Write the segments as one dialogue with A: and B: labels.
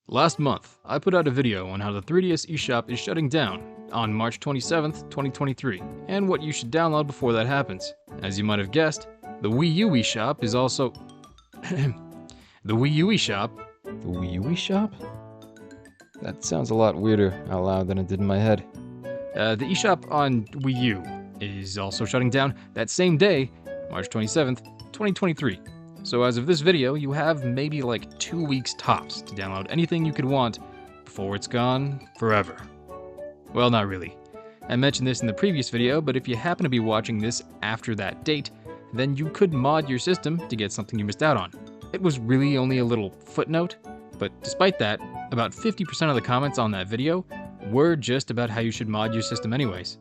A: Last month, I put out a video on how the 3DS eShop is shutting down on March 27th, 2023, and what you should download before that happens. As you might have guessed, the Wii U eShop is also... The Wii U eShop?
B: The Wii U eShop? That sounds a lot weirder out loud than it did in my head.
A: The eShop on Wii U is also shutting down that same day, March 27th, 2023. So as of this video, you have maybe like 2 weeks tops to download anything you could want before it's gone forever. Well, not really. I mentioned this in the previous video, but if you happen to be watching this after that date, then you could mod your system to get something you missed out on. It was really only a little footnote, but despite that, about 50% of the comments on that video were just about how you should mod your system anyways.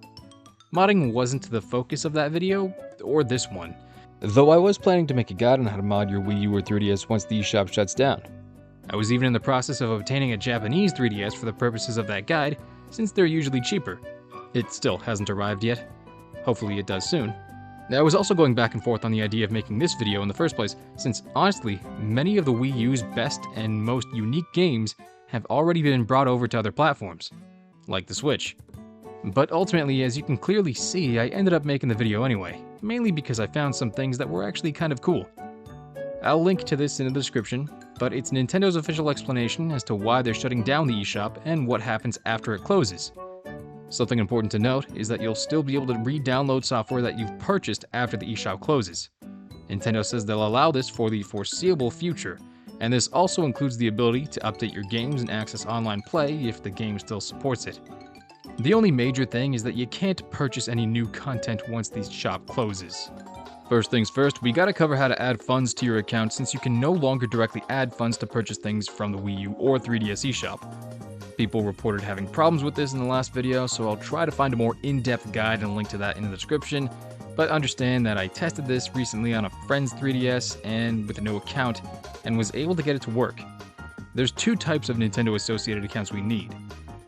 A: Modding wasn't the focus of that video, or this one.
B: Though I was planning to make a guide on how to mod your Wii U or 3DS once the eShop shuts down.
A: I was even in the process of obtaining a Japanese 3DS for the purposes of that guide, since they're usually cheaper. It still hasn't arrived yet. Hopefully it does soon. I was also going back and forth on the idea of making this video in the first place, since honestly, many of the Wii U's best and most unique games have already been brought over to other platforms, like the Switch. But ultimately, as you can clearly see, I ended up making the video anyway, mainly because I found some things that were actually kind of cool. I'll link to this in the description, but it's Nintendo's official explanation as to why they're shutting down the eShop and what happens after it closes. Something important to note is that you'll still be able to re-download software that you've purchased after the eShop closes. Nintendo says they'll allow this for the foreseeable future, and this also includes the ability to update your games and access online play if the game still supports it. The only major thing is that you can't purchase any new content once the shop closes. First things first, we gotta cover how to add funds to your account since you can no longer directly add funds to purchase things from the Wii U or 3DS eShop. People reported having problems with this in the last video, so I'll try to find a more in-depth guide and link to that in the description, but understand that I tested this recently on a friend's 3DS and with a new account, and was able to get it to work. There's two types of Nintendo associated accounts we need.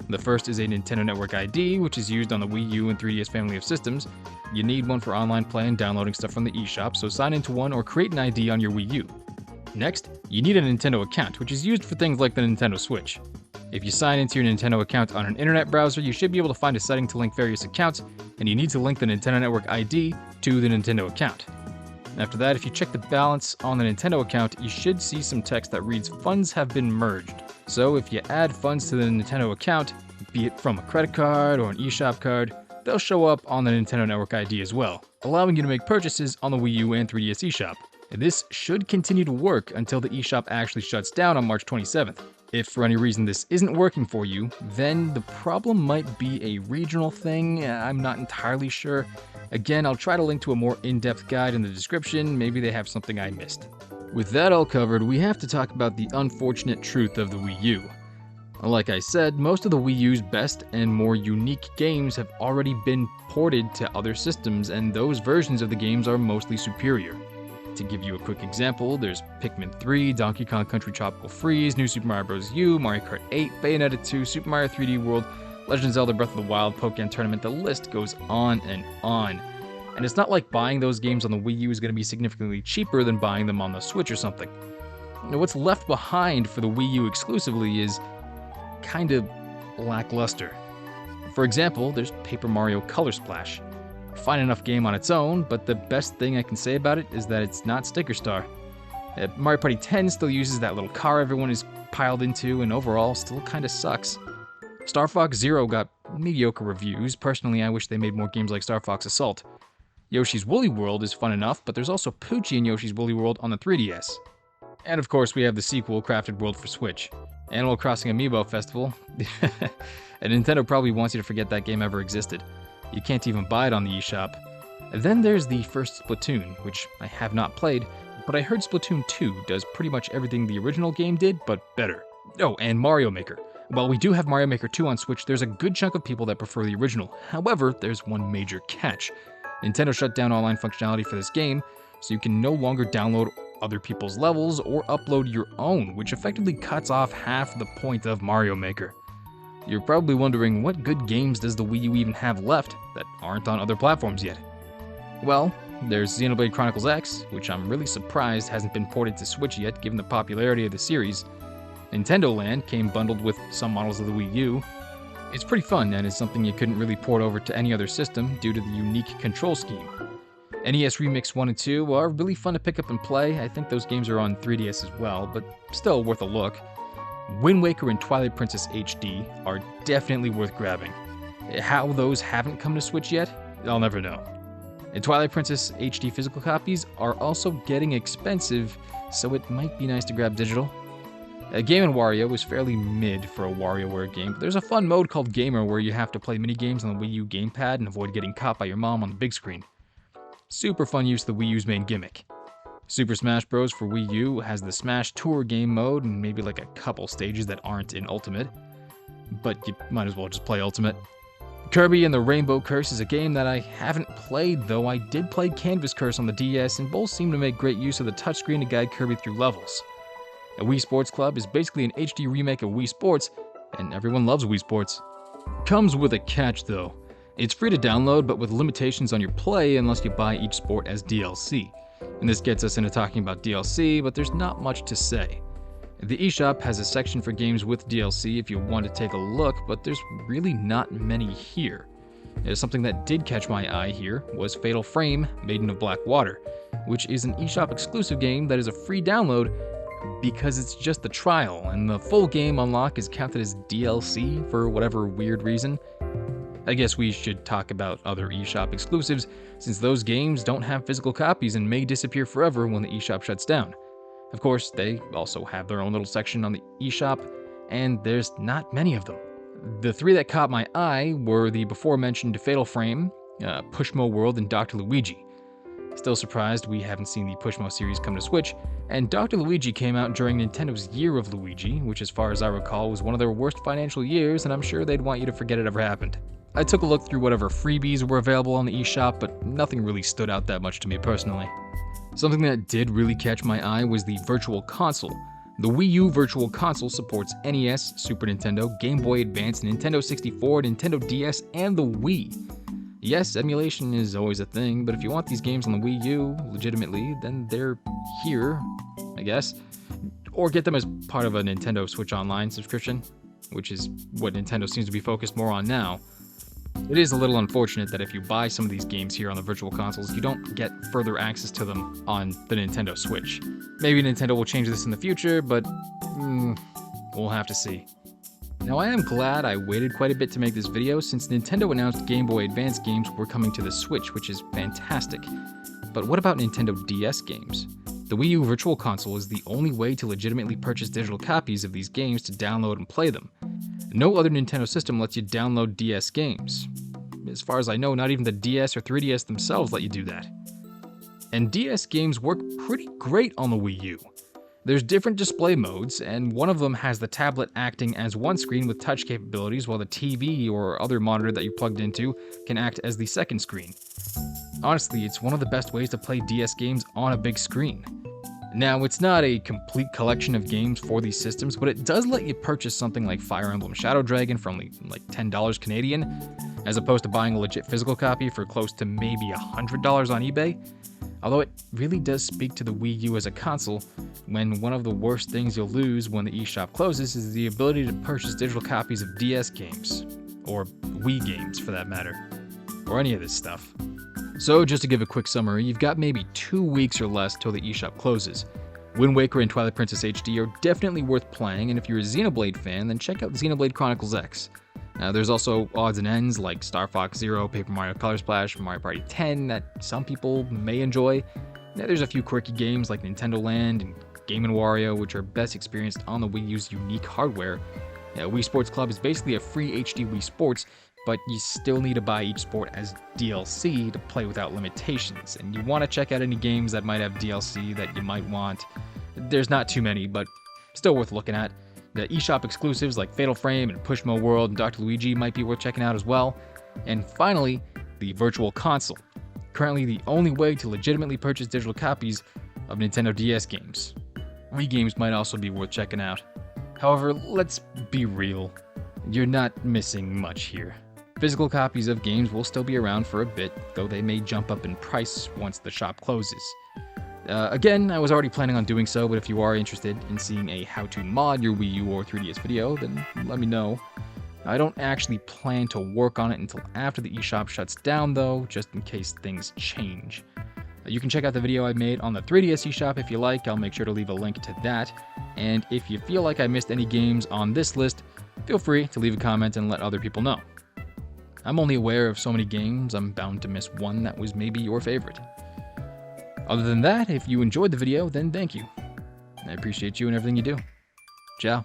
A: The first is a Nintendo Network ID, which is used on the Wii U and 3DS family of systems. You need one for online play and downloading stuff from the eShop, so sign into one or create an ID on your Wii U. Next, you need a Nintendo account, which is used for things like the Nintendo Switch. If you sign into your Nintendo account on an internet browser, you should be able to find a setting to link various accounts, and you need to link the Nintendo Network ID to the Nintendo account. After that, if you check the balance on the Nintendo account, you should see some text that reads "Funds have been merged." So if you add funds to the Nintendo account, be it from a credit card or an eShop card, they'll show up on the Nintendo Network ID as well, allowing you to make purchases on the Wii U and 3DS eShop. This should continue to work until the eShop actually shuts down on March 27th. If for any reason this isn't working for you, then the problem might be a regional thing. I'm not entirely sure. Again, I'll try to link to a more in-depth guide in the description. Maybe they have something I missed. With that all covered, we have to talk about the unfortunate truth of the Wii U. Like I said, most of the Wii U's best and more unique games have already been ported to other systems, and those versions of the games are mostly superior. To give you a quick example, there's Pikmin 3, Donkey Kong Country Tropical Freeze, New Super Mario Bros. U, Mario Kart 8, Bayonetta 2, Super Mario 3D World, Legend of Zelda Breath of the Wild, Pokémon Tournament, the list goes on and on. And it's not like buying those games on the Wii U is going to be significantly cheaper than buying them on the Switch or something. Now, what's left behind for the Wii U exclusively is kind of lackluster. For example, there's Paper Mario Color Splash. Fine enough game on its own, but the best thing I can say about it is that it's not Sticker Star. Mario Party 10 still uses that little car everyone is piled into, and overall still kinda sucks. Star Fox Zero got mediocre reviews. Personally, I wish they made more games like Star Fox Assault. Yoshi's Woolly World is fun enough, but there's also Poochie in Yoshi's Woolly World on the 3DS. And of course, we have the sequel, Crafted World for Switch. Animal Crossing Amiibo Festival. And Nintendo probably wants you to forget that game ever existed. You can't even buy it on the eShop. Then there's the first Splatoon, which I have not played, but I heard Splatoon 2 does pretty much everything the original game did, but better. Oh, and Mario Maker. While we do have Mario Maker 2 on Switch, there's a good chunk of people that prefer the original. However, there's one major catch. Nintendo shut down online functionality for this game, so you can no longer download other people's levels or upload your own, which effectively cuts off half the point of Mario Maker. You're probably wondering, what good games does the Wii U even have left that aren't on other platforms yet? Well, there's Xenoblade Chronicles X, which I'm really surprised hasn't been ported to Switch yet given the popularity of the series. Nintendo Land came bundled with some models of the Wii U. It's pretty fun and is something you couldn't really port over to any other system due to the unique control scheme. NES Remix 1 and 2 are really fun to pick up and play. I think those games are on 3DS as well, but still worth a look. Wind Waker and Twilight Princess HD are definitely worth grabbing. How those haven't come to Switch yet, I'll never know. And Twilight Princess HD physical copies are also getting expensive, so it might be nice to grab digital. Game & Wario is fairly mid for a WarioWare game, but there's a fun mode called Gamer where you have to play minigames on the Wii U gamepad and avoid getting caught by your mom on the big screen. Super fun use of the Wii U's main gimmick. Super Smash Bros. For Wii U has the Smash Tour game mode and maybe like a couple stages that aren't in Ultimate, but you might as well just play Ultimate. Kirby and the Rainbow Curse is a game that I haven't played, though I did play Canvas Curse on the DS, and both seem to make great use of the touchscreen to guide Kirby through levels. A Wii Sports Club is basically an HD remake of Wii Sports, and everyone loves Wii Sports. Comes with a catch though. It's free to download, but with limitations on your play unless you buy each sport as DLC. And this gets us into talking about DLC, but there's not much to say. The eShop has a section for games with DLC if you want to take a look, but there's really not many here. Something that did catch my eye here was Fatal Frame, Maiden of Black Water, which is an eShop exclusive game that is a free download because it's just the trial, and the full game unlock is counted as DLC for whatever weird reason. I guess we should talk about other eShop exclusives, since those games don't have physical copies and may disappear forever when the eShop shuts down. Of course, they also have their own little section on the eShop, and there's not many of them. The three that caught my eye were the before-mentioned Fatal Frame, Pushmo World, and Dr. Luigi. Still surprised we haven't seen the Pushmo series come to Switch, and Dr. Luigi came out during Nintendo's Year of Luigi, which as far as I recall was one of their worst financial years, and I'm sure they'd want you to forget it ever happened. I took a look through whatever freebies were available on the eShop, but nothing really stood out that much to me personally. Something that did really catch my eye was the Virtual Console. The Wii U Virtual Console supports NES, Super Nintendo, Game Boy Advance, Nintendo 64, Nintendo DS, and the Wii. Yes, emulation is always a thing, but if you want these games on the Wii U legitimately, then they're here, I guess. Or get them as part of a Nintendo Switch Online subscription, which is what Nintendo seems to be focused more on now. It is a little unfortunate that if you buy some of these games here on the Virtual Consoles, you don't get further access to them on the Nintendo Switch. Maybe Nintendo will change this in the future, but we'll have to see. Now I am glad I waited quite a bit to make this video since Nintendo announced Game Boy Advance games were coming to the Switch, which is fantastic. But what about Nintendo DS games? The Wii U Virtual Console is the only way to legitimately purchase digital copies of these games to download and play them. No other Nintendo system lets you download DS games. As far as I know, not even the DS or 3DS themselves let you do that. And DS games work pretty great on the Wii U. There's different display modes, and one of them has the tablet acting as one screen with touch capabilities, while the TV or other monitor that you plugged into can act as the second screen. Honestly, it's one of the best ways to play DS games on a big screen. Now, it's not a complete collection of games for these systems, but it does let you purchase something like Fire Emblem Shadow Dragon for only like $10 Canadian, as opposed to buying a legit physical copy for close to maybe $100 on eBay. Although it really does speak to the Wii U as a console, when one of the worst things you'll lose when the eShop closes is the ability to purchase digital copies of DS games, or Wii games for that matter, or any of this stuff. So just to give a quick summary, you've got maybe 2 weeks or less till the eShop closes. Wind Waker and Twilight Princess HD are definitely worth playing, and if you're a Xenoblade fan, then check out Xenoblade Chronicles X. There's also odds and ends like Star Fox Zero, Paper Mario Color Splash, Mario Party 10 that some people may enjoy. There's a few quirky games like Nintendo Land and Game & Wario, which are best experienced on the Wii U's unique hardware. Wii Sports Club is basically a free HD Wii Sports, but you still need to buy each sport as DLC to play without limitations, and you want to check out any games that might have DLC that you might want. There's not too many, but still worth looking at. The eShop exclusives like Fatal Frame and Pushmo World and Dr. Luigi might be worth checking out as well. And finally, the Virtual Console. Currently the only way to legitimately purchase digital copies of Nintendo DS games. Wii games might also be worth checking out. However, let's be real. You're not missing much here. Physical copies of games will still be around for a bit, though they may jump up in price once the shop closes. Again, I was already planning on doing so, but if you are interested in seeing a how to mod your Wii U or 3DS video, then let me know. I don't actually plan to work on it until after the eShop shuts down though, just in case things change. You can check out the video I made on the 3DS eShop if you like. I'll make sure to leave a link to that. And if you feel like I missed any games on this list, feel free to leave a comment and let other people know. I'm only aware of so many games, I'm bound to miss one that was maybe your favorite. Other than that, if you enjoyed the video, then thank you. I appreciate you and everything you do. Ciao.